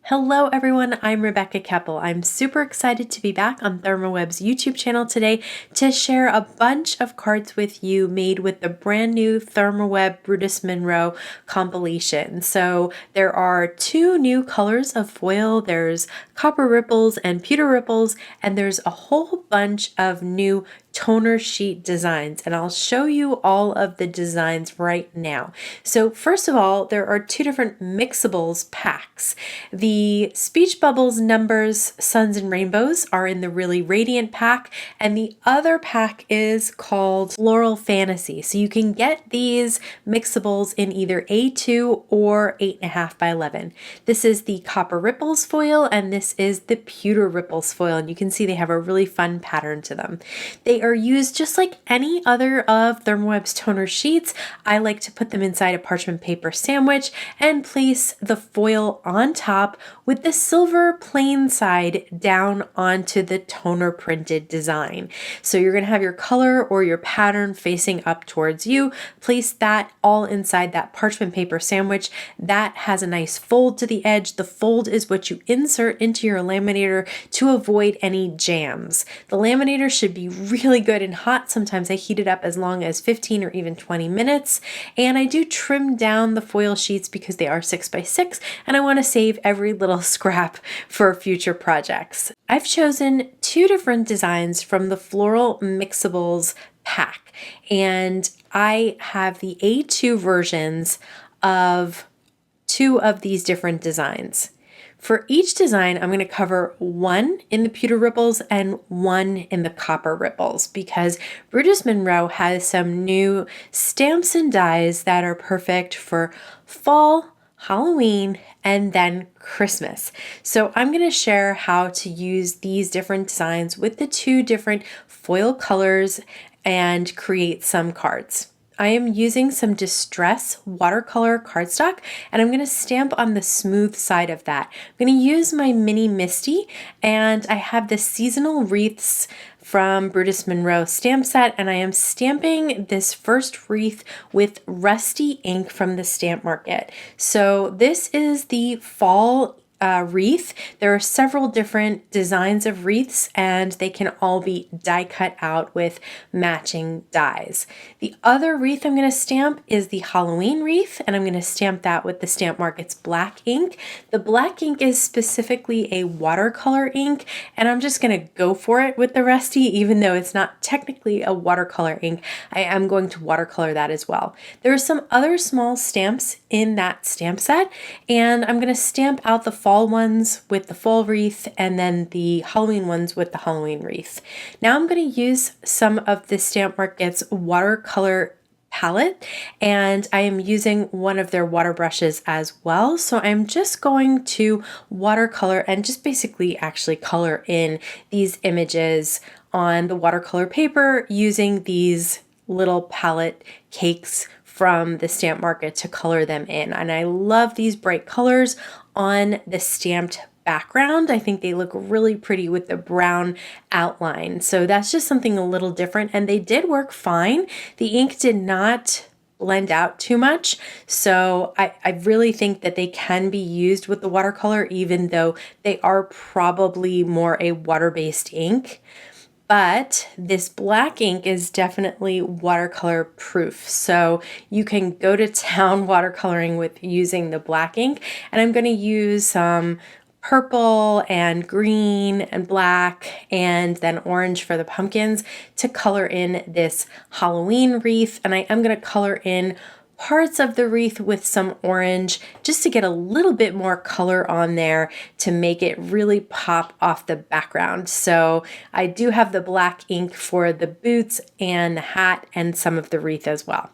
Hello everyone, I'm Rebecca Keppel. I'm super excited to be back on ThermOWeb's YouTube channel today to share a bunch of cards with you made with the brand new ThermOWeb Brutus Monroe compilation. So there are two new colors of foil. There's copper ripples and pewter ripples, and there's a whole bunch of new toner sheet designs, and I'll show you all of the designs right now. So first of all, there are two different mixables packs. The Speech Bubbles, Numbers, Suns, and Rainbows are in the Really Radiant pack, and the other pack is called Floral Fantasy. So you can get these mixables in either A2 or 8.5 by 11. This is the Copper Ripples foil, and this is the Pewter Ripples foil, and you can see they have a really fun pattern to them. They are used just like any other of ThermOWeb's toner sheets. I like to put them inside a parchment paper sandwich and place the foil on top with the silver plain side down onto the toner printed design. So you're going to have your color or your pattern facing up towards you. Place that all inside that parchment paper sandwich. That has a nice fold to the edge. The fold is what you insert into your laminator to avoid any jams. The laminator should be really good and hot. Sometimes I heat it up as long as 15 or even 20 minutes. And I do trim down the foil sheets because they are 6 by 6 and I want to save every little scrap for future projects. I've chosen two different designs from the Floral Mixables pack, and I have the A2 versions of two of these different designs. For each design, I'm going to cover one in the pewter ripples and one in the copper ripples because Brutus Monroe has some new stamps and dies that are perfect for fall, Halloween, and then Christmas. So I'm going to share how to use these different designs with the two different foil colors and create some cards. I am using some Distress watercolor cardstock, and I'm going to stamp on the smooth side of that. I'm going to use my mini Misty, and I have the Seasonal Wreaths from Brutus Monroe stamp set, and I am stamping this first wreath with Rusty ink from the stamp market. So this is the fall wreath. There are several different designs of wreaths, and they can all be die cut out with matching dies. The other wreath I'm going to stamp is the Halloween wreath, and I'm going to stamp that with the Stamp Market's black ink. The black ink is specifically a watercolor ink, and I'm just going to go for it with the Rusty, even though it's not technically a watercolor ink. I am going to watercolor that as well. There are some other small stamps in that stamp set, and I'm going to stamp out the fall ones with the fall wreath and then the Halloween ones with the Halloween wreath. Now I'm going to use some of the Stamp Market's watercolor palette, and I am using one of their water brushes as well. So I'm just going to watercolor and just basically actually color in these images on the watercolor paper using these little palette cakes from the Stamp Market to color them in. And I love these bright colors on the stamped background. I think they look really pretty with the brown outline. So that's just something a little different, and they did work fine. The ink did not blend out too much. So I really think that they can be used with the watercolor, even though they are probably more a water-based ink. But this black ink is definitely watercolor proof. So you can go to town watercoloring with using the black ink. And I'm going to use some purple and green and black and then orange for the pumpkins to color in this Halloween wreath. And I am going to color in parts of the wreath with some orange just to get a little bit more color on there to make it really pop off the background. So I do have the black ink for the boots and the hat and some of the wreath as well.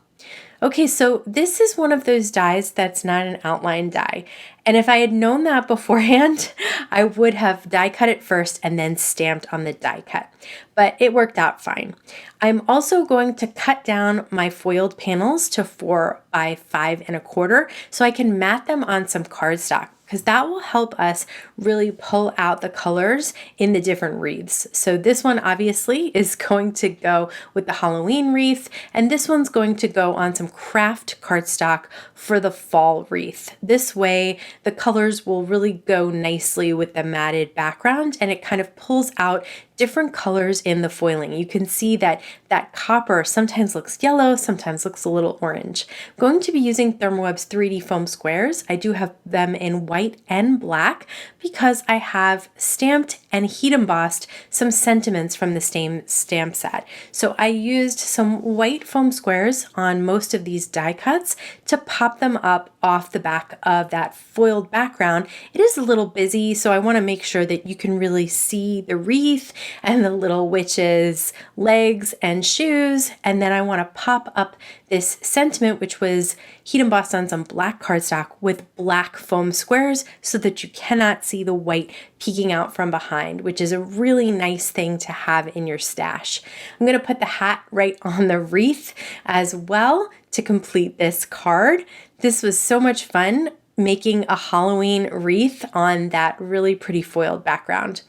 Okay, so this is one of those dies that's not an outline die. And if I had known that beforehand, I would have die cut it first and then stamped on the die cut. But it worked out fine. I'm also going to cut down my foiled panels to 4 by 5 1/4 so I can mat them on some cardstock, because that will help us really pull out the colors in the different wreaths. So this one obviously is going to go with the Halloween wreath, and this one's going to go on some craft cardstock for the fall wreath. This way the colors will really go nicely with the matted background, and it kind of pulls out different colors in the foiling. You can see that that copper sometimes looks yellow, sometimes looks a little orange. I'm going to be using ThermOWeb's 3D foam squares. I do have them in white and black because I have stamped and heat embossed some sentiments from the same stamp set. So I used some white foam squares on most of these die cuts to pop them up off the back of that foiled background. It is a little busy, so I want to make sure that you can really see the wreath and the little witch's legs and shoes. And then I want to pop up this sentiment, which was heat embossed on some black cardstock with black foam squares so that you cannot see the white peeking out from behind, which is a really nice thing to have in your stash. I'm going to put the hat right on the wreath as well to complete this card. This was so much fun making a Halloween wreath on that really pretty foiled background.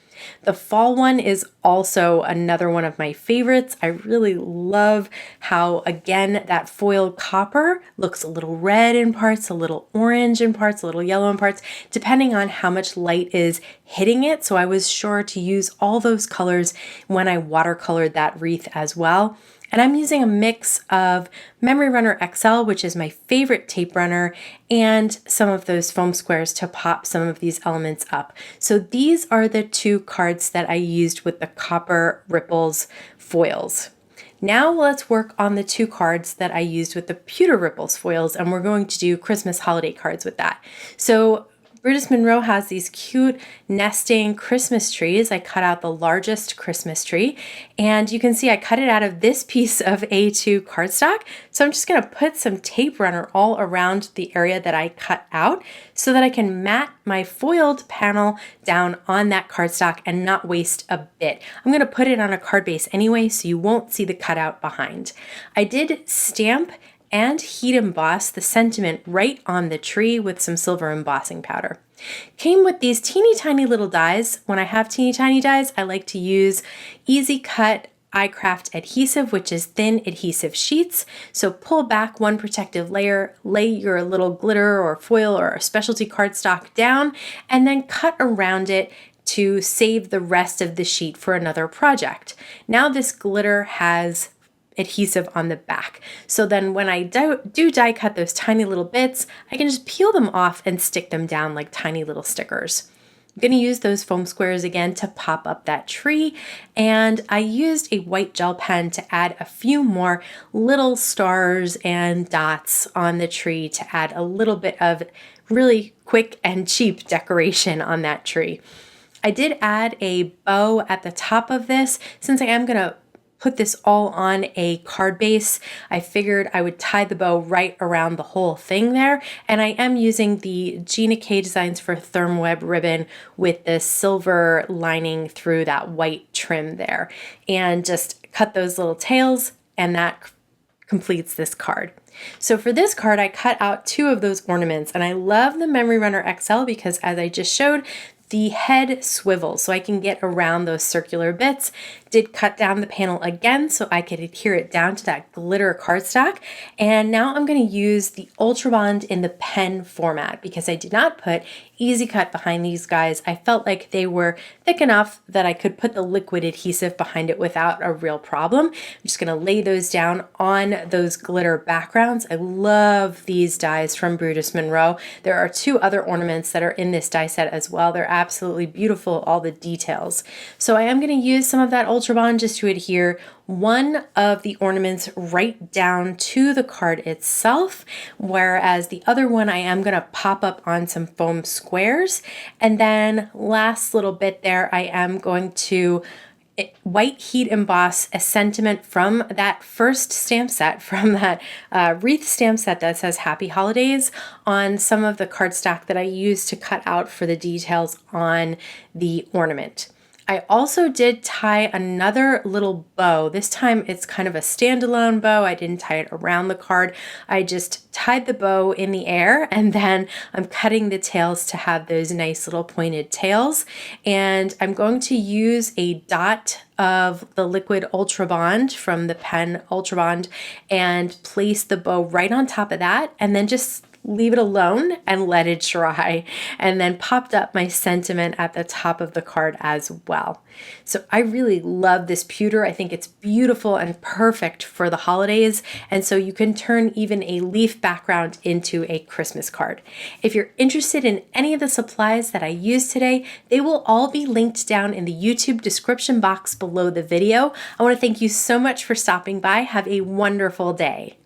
The fall one is also another one of my favorites. I really love how, again, that foiled copper looks a little red in parts, a little orange in parts, a little yellow in parts, depending on how much light is hitting it. So I was sure to use all those colors when I watercolored that wreath as well. And I'm using a mix of Memory Runner XL, which is my favorite tape runner, and some of those foam squares to pop some of these elements up. So these are the two cards that I used with the Copper Ripples foils. Now let's work on the two cards that I used with the Pewter Ripples foils, and we're going to do Christmas holiday cards with that. So Brutus Monroe has these cute nesting Christmas trees. I cut out the largest Christmas tree, and you can see I cut it out of this piece of A2 cardstock. So I'm just going to put some tape runner all around the area that I cut out so that I can mat my foiled panel down on that cardstock and not waste a bit. I'm going to put it on a card base anyway, so you won't see the cutout behind. I did stamp and heat emboss the sentiment right on the tree with some silver embossing powder. Came with these teeny tiny little dies. When I have teeny tiny dies, I like to use Easy Cut iCraft adhesive, which is thin adhesive sheets. So pull back one protective layer, lay your little glitter or foil or specialty cardstock down, and then cut around it to save the rest of the sheet for another project. Now this glitter has adhesive on the back. So then when I do die cut those tiny little bits, I can just peel them off and stick them down like tiny little stickers. I'm going to use those foam squares again to pop up that tree, and I used a white gel pen to add a few more little stars and dots on the tree to add a little bit of really quick and cheap decoration on that tree. I did add a bow at the top of this. Since I am going to put this all on a card base, I figured I would tie the bow right around the whole thing there. And I am using the Gina K Designs for ThermOWeb ribbon with the silver lining through that white trim there. And just cut those little tails, and that completes this card. So for this card, I cut out two of those ornaments, and I love the Memory Runner XL because, as I just showed, the head swivels so I can get around those circular bits. Did cut down the panel again so I could adhere it down to that glitter cardstock. And now I'm going to use the Ultra Bond in the pen format because I did not put Easy Cut behind these guys. I felt like they were thick enough that I could put the liquid adhesive behind it without a real problem. I'm just going to lay those down on those glitter backgrounds. I love these dies from Brutus Monroe. There are two other ornaments that are in this die set as well. They're absolutely beautiful, all the details. So I am going to use some of that Ultra Bond just to adhere one of the ornaments right down to the card itself, whereas the other one I am going to pop up on some foam squares. And then last little bit there, I am going to white heat emboss a sentiment from that first stamp set, from that wreath stamp set that says Happy Holidays, on some of the cardstock that I used to cut out for the details on the ornament. I also did tie another little bow. This time it's kind of a standalone bow. I didn't tie it around the card. I just tied the bow in the air, and then I'm cutting the tails to have those nice little pointed tails. And I'm going to use a dot of the liquid Ultra Bond from the pen Ultra Bond and place the bow right on top of that, and then just leave it alone and let it dry, and then popped up my sentiment at the top of the card as well. So I really love this pewter. I think it's beautiful and perfect for the holidays, and so you can turn even a leaf background into a Christmas card. If you're interested in any of the supplies that I used today, they will all be linked down in the YouTube description box below the video. I want to thank you so much for stopping by. Have a wonderful day.